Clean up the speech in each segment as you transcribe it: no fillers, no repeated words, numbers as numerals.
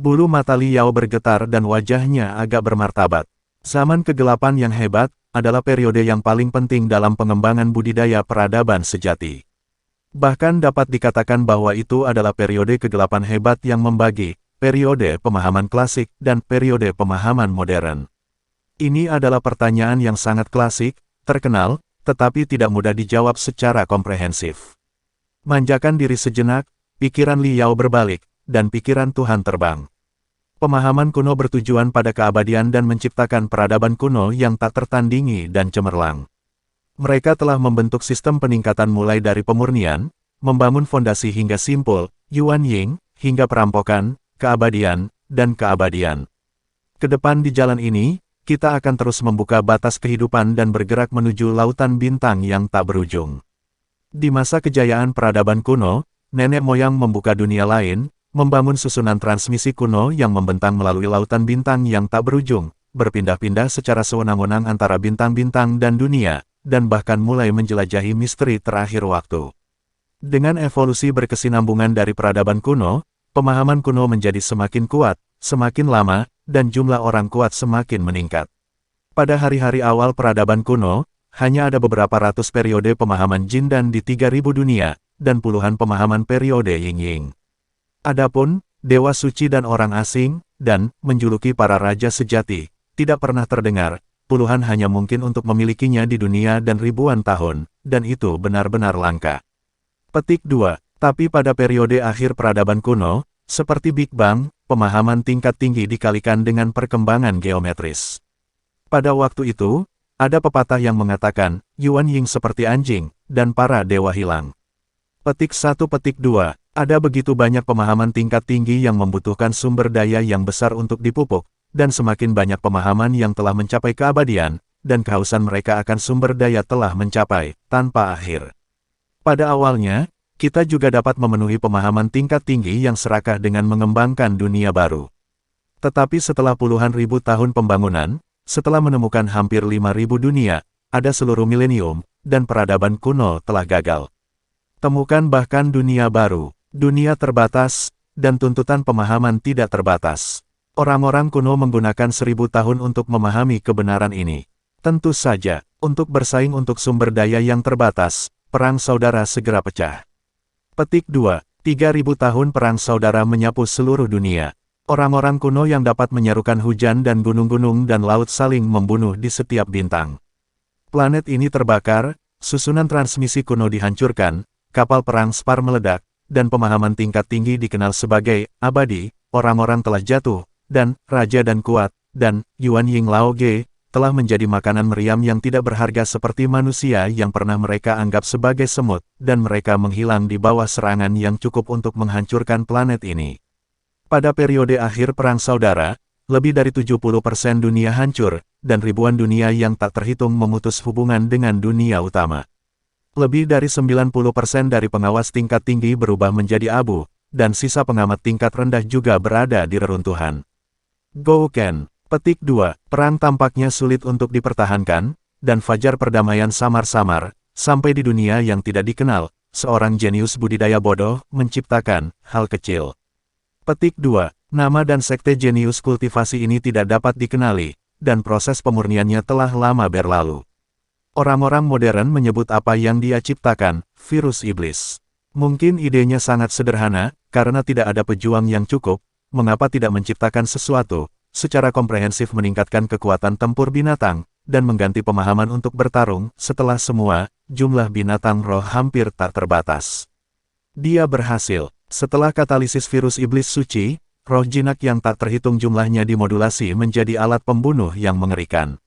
Bulu mata Liao bergetar dan wajahnya agak bermartabat. Zaman kegelapan yang hebat adalah periode yang paling penting dalam pengembangan budidaya peradaban sejati. Bahkan dapat dikatakan bahwa itu adalah periode kegelapan hebat yang membagi periode pemahaman klasik dan periode pemahaman modern. Ini adalah pertanyaan yang sangat klasik, terkenal, tetapi tidak mudah dijawab secara komprehensif. Manjakan diri sejenak, pikiran Liao berbalik, dan pikiran Tuhan terbang. Pemahaman kuno bertujuan pada keabadian dan menciptakan peradaban kuno yang tak tertandingi dan cemerlang. Mereka telah membentuk sistem peningkatan mulai dari pemurnian, membangun fondasi hingga simpul, Yuan Ying, hingga perampokan, keabadian, dan keabadian. Kedepan di jalan ini, kita akan terus membuka batas kehidupan dan bergerak menuju lautan bintang yang tak berujung. Di masa kejayaan peradaban kuno, nenek moyang membuka dunia lain, membangun susunan transmisi kuno yang membentang melalui lautan bintang yang tak berujung, berpindah-pindah secara sewenang-wenang antara bintang-bintang dan dunia, dan bahkan mulai menjelajahi misteri terakhir waktu. Dengan evolusi berkesinambungan dari peradaban kuno, pemahaman kuno menjadi semakin kuat, semakin lama, dan jumlah orang kuat semakin meningkat. Pada hari-hari awal peradaban kuno, hanya ada beberapa ratus periode pemahaman Jin dan di 3000 dunia, dan puluhan pemahaman periode Ying-Ying. Adapun, dewa suci dan orang asing, dan menjuluki para raja sejati, tidak pernah terdengar, puluhan hanya mungkin untuk memilikinya di dunia dan ribuan tahun, dan itu benar-benar langka. Petik 2. Tapi pada periode akhir peradaban kuno, seperti Big Bang, pemahaman tingkat tinggi dikalikan dengan perkembangan geometris. Pada waktu itu, ada pepatah yang mengatakan, Yuan Ying seperti anjing, dan para dewa hilang. Petik 1. Petik 2. Ada begitu banyak pemahaman tingkat tinggi yang membutuhkan sumber daya yang besar untuk dipupuk, dan semakin banyak pemahaman yang telah mencapai keabadian, dan kehausan mereka akan sumber daya telah mencapai, tanpa akhir. Pada awalnya, kita juga dapat memenuhi pemahaman tingkat tinggi yang serakah dengan mengembangkan dunia baru. Tetapi setelah puluhan ribu tahun pembangunan, setelah menemukan hampir 5.000 dunia, ada seluruh milenium, dan peradaban kuno telah gagal. Temukan bahkan dunia baru. Dunia terbatas, dan tuntutan pemahaman tidak terbatas. Orang-orang kuno menggunakan 1000 tahun untuk memahami kebenaran ini. Tentu saja, untuk bersaing untuk sumber daya yang terbatas, perang saudara segera pecah. Petik 2. 3000 tahun perang saudara menyapu seluruh dunia. Orang-orang kuno yang dapat menyerukan hujan dan gunung-gunung dan laut saling membunuh di setiap bintang. Planet ini terbakar, susunan transmisi kuno dihancurkan, kapal perang Spar meledak, dan pemahaman tingkat tinggi dikenal sebagai abadi, orang-orang telah jatuh, dan raja dan kuat, dan Yuan Ying Lao Ge telah menjadi makanan meriam yang tidak berharga seperti manusia yang pernah mereka anggap sebagai semut, dan mereka menghilang di bawah serangan yang cukup untuk menghancurkan planet ini. Pada periode akhir perang saudara, lebih dari 70% dunia hancur, dan ribuan dunia yang tak terhitung memutus hubungan dengan dunia utama. Lebih dari 90% dari pengawas tingkat tinggi berubah menjadi abu, dan sisa pengamat tingkat rendah juga berada di reruntuhan. Gouken. Petik 2. Perang tampaknya sulit untuk dipertahankan, dan fajar perdamaian samar-samar, sampai di dunia yang tidak dikenal, seorang jenius budidaya bodoh menciptakan hal kecil. Petik 2. Nama dan sekte jenius kultivasi ini tidak dapat dikenali, dan proses pemurniannya telah lama berlalu. Orang-orang modern menyebut apa yang dia ciptakan, virus iblis. Mungkin idenya sangat sederhana, karena tidak ada pejuang yang cukup, mengapa tidak menciptakan sesuatu, secara komprehensif meningkatkan kekuatan tempur binatang, dan mengganti pemahaman untuk bertarung, setelah semua, jumlah binatang roh hampir tak terbatas. Dia berhasil. Setelah katalisis virus iblis suci, roh jinak yang tak terhitung jumlahnya dimodulasi menjadi alat pembunuh yang mengerikan.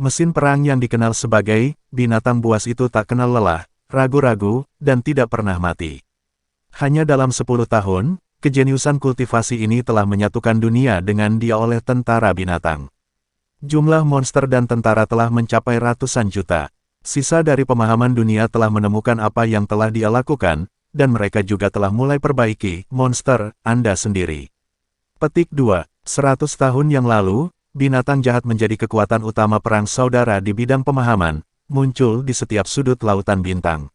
Mesin perang yang dikenal sebagai binatang buas itu tak kenal lelah, ragu-ragu, dan tidak pernah mati. Hanya dalam 10 tahun, kejeniusan kultivasi ini telah menyatukan dunia dengan dia oleh tentara binatang. Jumlah monster dan tentara telah mencapai ratusan juta. Sisa dari pemahaman dunia telah menemukan apa yang telah dia lakukan, dan mereka juga telah mulai perbaiki monster Anda sendiri. Petik 2. 100 tahun yang lalu, binatang jahat menjadi kekuatan utama perang saudara di bidang pemahaman, muncul di setiap sudut lautan bintang.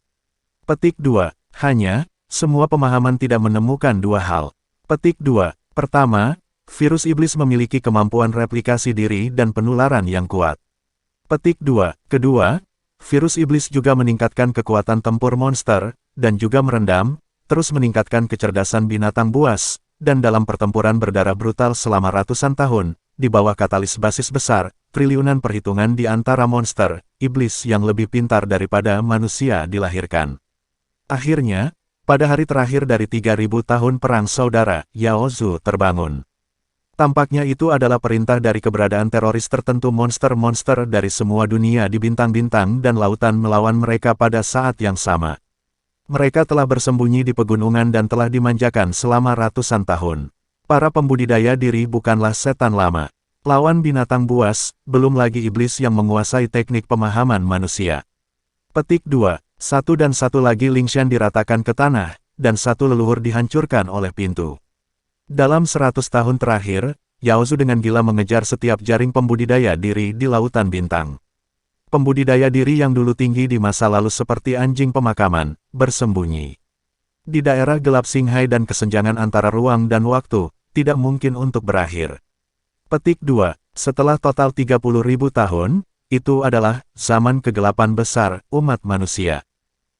Petik 2. Hanya, semua pemahaman tidak menemukan dua hal. Petik 2. Pertama, Virus iblis memiliki kemampuan replikasi diri dan penularan yang kuat. Petik 2. Kedua, virus iblis juga meningkatkan kekuatan tempur monster, dan juga merendam, terus meningkatkan kecerdasan binatang buas, dan dalam pertempuran berdarah brutal selama ratusan tahun, di bawah katalis basis besar, triliunan perhitungan di antara monster, iblis yang lebih pintar daripada manusia dilahirkan. Akhirnya, pada hari terakhir dari 3000 tahun perang saudara, Yaozu terbangun. Tampaknya itu adalah perintah dari keberadaan teroris tertentu monster-monster dari semua dunia di bintang-bintang dan lautan melawan mereka pada saat yang sama. Mereka telah bersembunyi di pegunungan dan telah dimanjakan selama ratusan tahun. Para pembudidaya diri bukanlah setan lama. Lawan binatang buas, belum lagi iblis yang menguasai teknik pemahaman manusia. Petik 2. Satu dan satu lagi Lingshan diratakan ke tanah, dan satu leluhur dihancurkan oleh pintu. Dalam 100 tahun terakhir, Yaozu dengan gila mengejar setiap jaring pembudidaya diri di lautan bintang. Pembudidaya diri yang dulu tinggi di masa lalu seperti anjing pemakaman, bersembunyi. Di daerah gelap Singhai dan kesenjangan antara ruang dan waktu, tidak mungkin untuk berakhir. Petik 2. Setelah total 30.000 tahun, itu adalah zaman kegelapan besar umat manusia.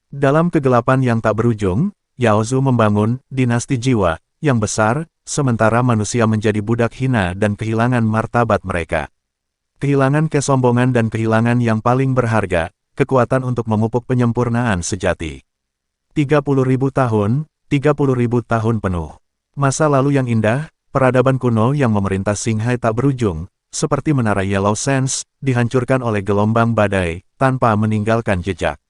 Dalam kegelapan yang tak berujung, Yaozu membangun dinasti jiwa yang besar, sementara manusia menjadi budak hina dan kehilangan martabat mereka. Kehilangan kesombongan dan kehilangan yang paling berharga, kekuatan untuk memupuk penyempurnaan sejati. 30.000 tahun, 30.000 tahun penuh. Masa lalu yang indah, peradaban kuno yang memerintah Singhai tak berujung, seperti menara Yellow Sands, dihancurkan oleh gelombang badai, tanpa meninggalkan jejak.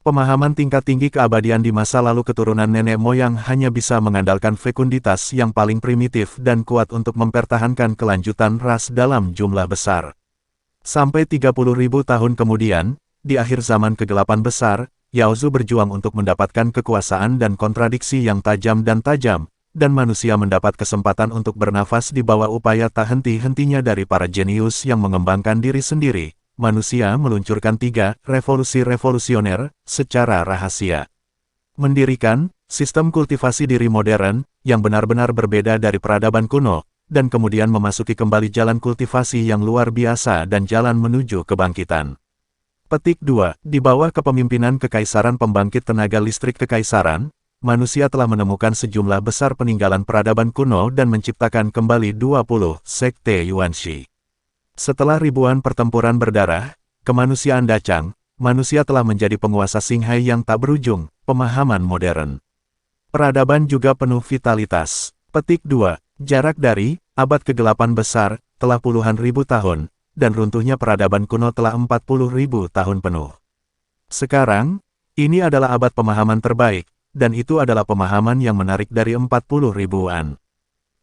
Pemahaman tingkat tinggi keabadian di masa lalu keturunan nenek moyang hanya bisa mengandalkan fekunditas yang paling primitif dan kuat untuk mempertahankan kelanjutan ras dalam jumlah besar. Sampai 30.000 tahun kemudian, di akhir zaman kegelapan besar, Yaozu berjuang untuk mendapatkan kekuasaan dan kontradiksi yang tajam, dan manusia mendapat kesempatan untuk bernafas di bawah upaya tak henti-hentinya dari para jenius yang mengembangkan diri sendiri. Manusia meluncurkan 3 revolusi revolusioner secara rahasia. Mendirikan sistem kultivasi diri modern yang benar-benar berbeda dari peradaban kuno, dan kemudian memasuki kembali jalan kultivasi yang luar biasa dan jalan menuju kebangkitan. Petik 2. Di bawah kepemimpinan Kekaisaran Pembangkit Tenaga Listrik Kekaisaran, manusia telah menemukan sejumlah besar peninggalan peradaban kuno dan menciptakan kembali 20 sekte Yuanshi. Setelah ribuan pertempuran berdarah, kemanusiaan dacang, manusia telah menjadi penguasa Singhai yang tak berujung, pemahaman modern. Peradaban juga penuh vitalitas. Petik 2. Jarak dari abad kegelapan besar telah puluhan ribu tahun, dan runtuhnya peradaban kuno telah 40.000 tahun penuh. Sekarang, ini adalah abad pemahaman terbaik, dan itu adalah pemahaman yang menarik dari 40 ribuan.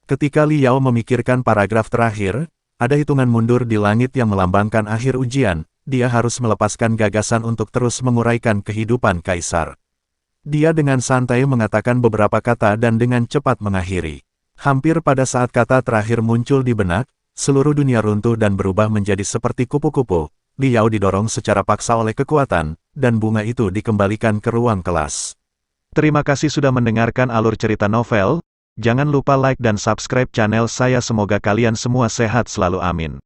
Ketika Liao memikirkan paragraf terakhir, ada hitungan mundur di langit yang melambangkan akhir ujian, dia harus melepaskan gagasan untuk terus menguraikan kehidupan kaisar. Dia dengan santai mengatakan beberapa kata dan dengan cepat mengakhiri. Hampir pada saat kata terakhir muncul di benak, seluruh dunia runtuh dan berubah menjadi seperti kupu-kupu. Liao didorong secara paksa oleh kekuatan, dan bunga itu dikembalikan ke ruang kelas. Terima kasih sudah mendengarkan alur cerita novel. Jangan lupa like dan subscribe channel saya. Semoga kalian semua sehat selalu, amin.